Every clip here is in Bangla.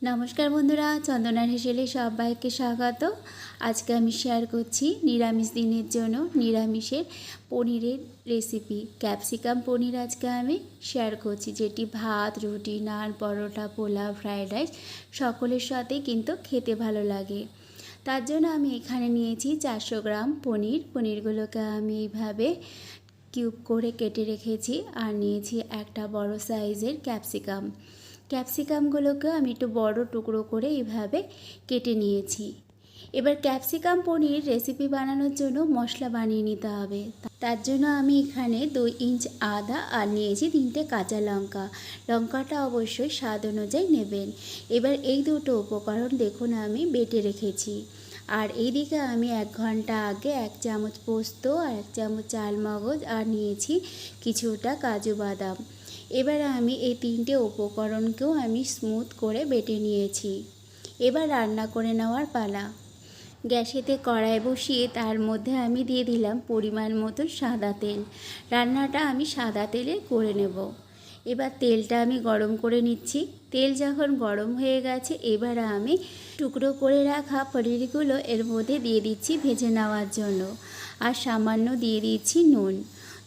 নমস্কার বন্ধুরা, চন্দনার হেসেলে সবাইকে স্বাগত। আজকে আমি শেয়ার করছি নিরামিষ দিনের জন্য নিরামিষের পনিরের রেসিপি। ক্যাপসিকাম পনির আজকে আমি শেয়ার করছি, যেটি ভাত, রুটি, নান, পরোটা, পোলাও, ফ্রায়েড রাইস সকলের সাথে কিন্তু খেতে ভালো লাগে। তার জন্য আমি এখানে নিয়েছি 400 গ্রাম পনিরগুলোকে আমি এইভাবে কিউব করে কেটে রেখেছি। আর নিয়েছি একটা বড় সাইজের ক্যাপসিকামগুলোকে আমি একটু বড় টুকরো করে এইভাবে কেটে নিয়েছি। এবার ক্যাপসিকাম পনির রেসিপি বানানোর জন্য মশলা বানিয়ে নিতে হবে। তার জন্য আমি এখানে 2 ইঞ্চ আদা আর নিয়েছি 3টে কাঁচা লঙ্কা। লঙ্কাটা অবশ্যই স্বাদ অনুযায়ী নেবেন। এবার এই দুটো উপকরণ দেখুন আমি বেটে রেখেছি। আর এইদিকে আমি 1 ঘন্টা আগে 1 চামচ পোস্ত আর 1 চামচ চালমগজ আর নিয়েছি কিছুটা কাজু বাদাম। এবার আমি এই 3টে উপকরণকেও আমি স্মুথ করে বেটে নিয়েছি। এবার রান্না করে নেওয়ার পালা। গ্যাসেতে কড়াই বসিয়ে তার মধ্যে আমি দিয়ে দিলাম পরিমাণ মতো সাদা তেল। রান্নাটা আমি সাদা তেলে করে নেব। এবার তেলটা আমি গরম করে নিচ্ছি। তেল যখন গরম হয়ে গেছে, এবার আমি টুকরো করে রাখা পনিরগুলো এর মধ্যে দিয়ে দিচ্ছি ভেজে নেওয়ার জন্য। আর সামান্য দিয়ে দিচ্ছি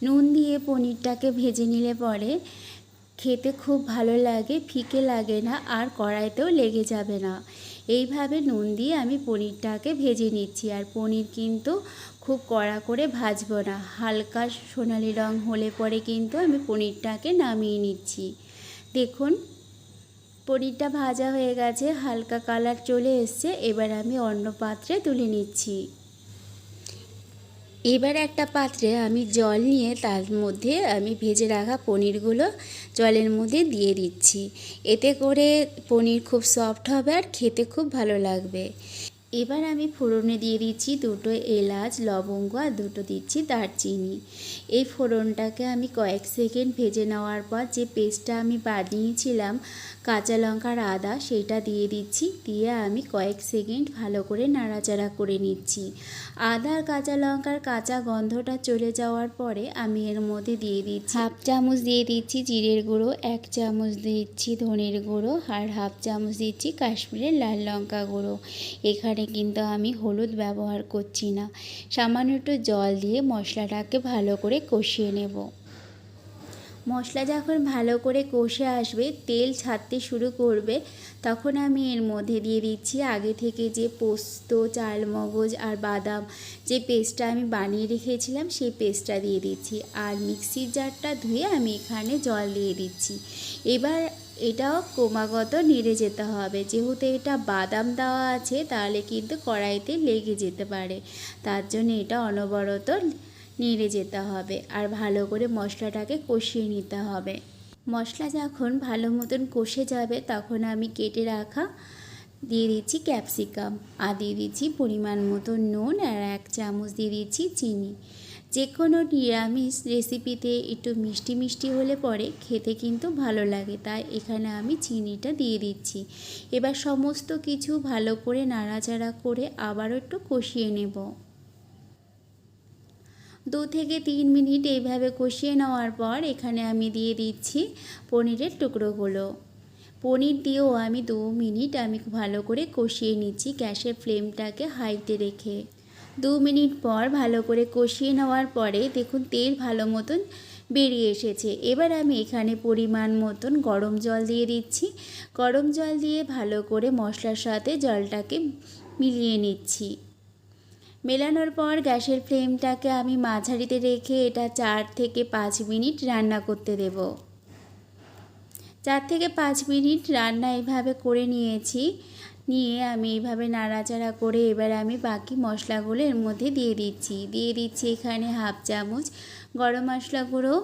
নুন দিয়ে পনিরটাকে ভেজে নিলে পরে খেতে খুব ভালো লাগে, ফিকে লাগে না, আর কড়াইতেও লেগে যাবে না। এইভাবে নুন দিয়ে আমি পনিরটাকে ভেজে নিচ্ছি। আর পনির কিন্তু খুব কড়া করে ভাজবো না, হালকা সোনালি রং হলে পরে কিন্তু আমি পনিরটাকে নামিয়ে নিচ্ছি। দেখুন পনিরটা ভাজা হয়ে গেছে, হালকা কালার চলে এসছে। এবার আমি অন্য পাত্রে তুলে নিচ্ছি। এবার একটা পাত্রে আমি জল নিয়ে তার মধ্যে আমি ভেজে রাখা পনিরগুলো জলের মধ্যে দিয়ে দিচ্ছি। এতে করে পনির খুব সফট হবে আর খেতে খুব ভালো লাগবে। এবার আমি ফোড়নে দিয়ে দিচ্ছি 2টো এলাচ, লবঙ্গ আর 2টো দিচ্ছি দারচিনি। এই ফোড়নটাকে আমি কয়েক সেকেন্ড ভেজে নেওয়ার পর যে পেস্টটা আমি বানিয়েছিলাম কাঁচা লঙ্কার আদা, সেটা দিয়ে দিচ্ছি। দিয়ে আমি কয়েক সেকেন্ড ভালো করে নাড়াচাড়া করে নিচ্ছি। আদা আর কাঁচা লঙ্কার কাঁচা গন্ধটা চলে যাওয়ার পরে আমি এর মধ্যে দিয়ে দিচ্ছি 1/2 চামচ দিয়ে দিচ্ছি জিরের গুঁড়ো, 1 চামচ দিচ্ছি ধনের গুঁড়ো আর 1/2 চামচ দিচ্ছি কাশ্মীরের লাল লঙ্কা গুঁড়ো। এখানে কিন্তু আমি হলুদ ব্যবহার করছি না। সামান্য একটু জল দিয়ে মশলাটাকে ভালো করে কষিয়ে নেব। মশলা যখন ভালো করে কষে আসবে, তেল ছাড়তে শুরু করবে, তখন আমি এর মধ্যে দিয়ে দিচ্ছি আগে থেকে যে পোস্ত, চালমগজ আর বাদাম যে পেস্টটা আমি বানিয়ে রেখেছিলাম, সেই পেস্টটা দিয়ে দিচ্ছি। আর মিক্সির জারটা ধুয়ে আমি এখানে জল দিয়ে দিচ্ছি। এবার এটাও ক্রমাগত নেড়ে যেতে হবে, যেহেতু এটা বাদাম দেওয়া আছে, তাহলে কিন্তু কড়াইতে লেগে যেতে পারে। তার জন্য এটা অনবরত নেড়ে যেতে হবে আর ভালো করে মশলাটাকে কষিয়ে নিতে হবে। মশলা যখন ভালো মতন কষে যাবে, তখন আমি কেটে রাখা দিয়ে দিচ্ছি ক্যাপসিকাম আর দিয়ে দিচ্ছি পরিমাণ মতো নুন আর 1 চামচ দিয়ে দিচ্ছি চিনি। যে কোনো নিরামিষ রেসিপিতে একটু মিষ্টি মিষ্টি হলে পরে খেতে কিন্তু ভালো লাগে, তাই এখানে আমি চিনিটা দিয়ে দিচ্ছি। এবার সমস্ত কিছু ভালো করে নাড়াচাড়া করে আবারও একটু কষিয়ে নেব। 2 থেকে 3 মিনিট এইভাবে কষিয়ে নেওয়ার পর এখানে আমি দিয়ে দিচ্ছি পনিরের টুকরোগুলো। পনির দিয়েও আমি 2 মিনিট আমি ভালো করে কষিয়ে নিচ্ছি গ্যাসের ফ্লেমটাকে হাইতে রেখে। 2 মিনিট পর ভালো করে কষিয়ে নেওয়ার পরে দেখুন তেল ভালো মতন বেরিয়ে এসেছে। এবার আমি এখানে পরিমাণ মতন গরম জল দিয়ে দিচ্ছি। গরম জল দিয়ে ভালো করে মশলার সাথে জলটাকে মিলিয়ে নিচ্ছি। মেলানোর পর গ্যাসের ফ্লেমটাকে আমি মাঝারিতে রেখে এটা 4 থেকে 5 মিনিট রান্না করতে দেব। 4 থেকে 5 মিনিট রান্না এইভাবে করে নিয়েছি। নিয়ে আমি এইভাবে নাড়াচাড়া করে এবার আমি বাকি মশলাগুলো এর মধ্যে দিয়ে দিচ্ছি এখানে 1/2 চামচ গরম মশলা গুঁড়ো,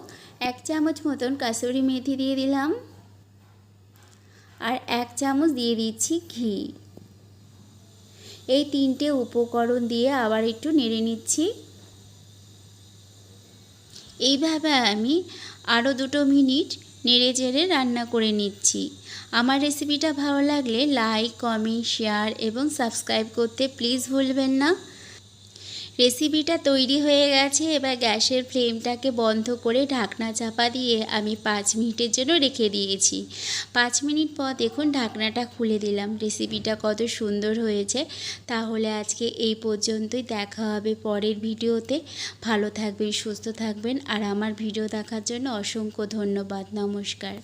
1 চামচ মতন কাসুরি মেথি দিয়ে দিলাম আর 1 চামচ দিয়ে দিচ্ছি ঘি। এই 3টে উপকরণ দিয়ে আবার একটু নেড়ে নিচ্ছি। এইভাবে আমি আরও 2 মিনিট নেড়ে চেড়ে রান্না করে নিচ্ছি। আমার রেসিপিটা ভালো লাগলে লাইক, কমেন্ট, শেয়ার এবং সাবস্ক্রাইব করতে প্লিজ ভুলবেন না। রেসিপিটা তৈরি হয়ে গেছে। এবার গ্যাসের ফ্লেমটাকে বন্ধ করে ঢাকনা চাপা দিয়ে আমি 5 মিনিটের জন্য রেখে দিয়েছি। 5 মিনিট পর দেখুন ঢাকনাটা খুলে দিলাম। রেসিপিটা কত সুন্দর হয়েছে। তাহলে আজকে এই পর্যন্তই, দেখা হবে পরের ভিডিওতে। ভালো থাকবেন, সুস্থ থাকবেন, আর আমার ভিডিও দেখার জন্য অসংখ্য ধন্যবাদ। নমস্কার।